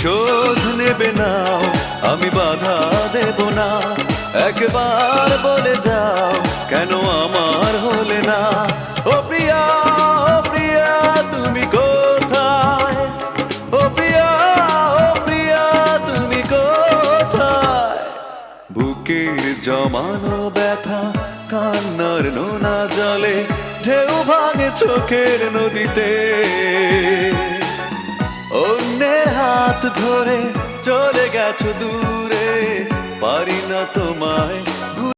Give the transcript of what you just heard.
প্রতিশোধ নেবে না, আমি বাধা দেব না। একবার বলে যাও কেন আমার হলে না। ও প্রিয়া, ও প্রিয়া তুমি কোথায়? ও প্রিয়া, ও প্রিয়া তুমি কোথায়? বুকের জমানো ব্যথা কান্নার নোনা জলে ঢেউ ভাঙে চোখের নদীতে। অন্যের হাত ধরে চলে গেছো দূরে, পারি না তোমায়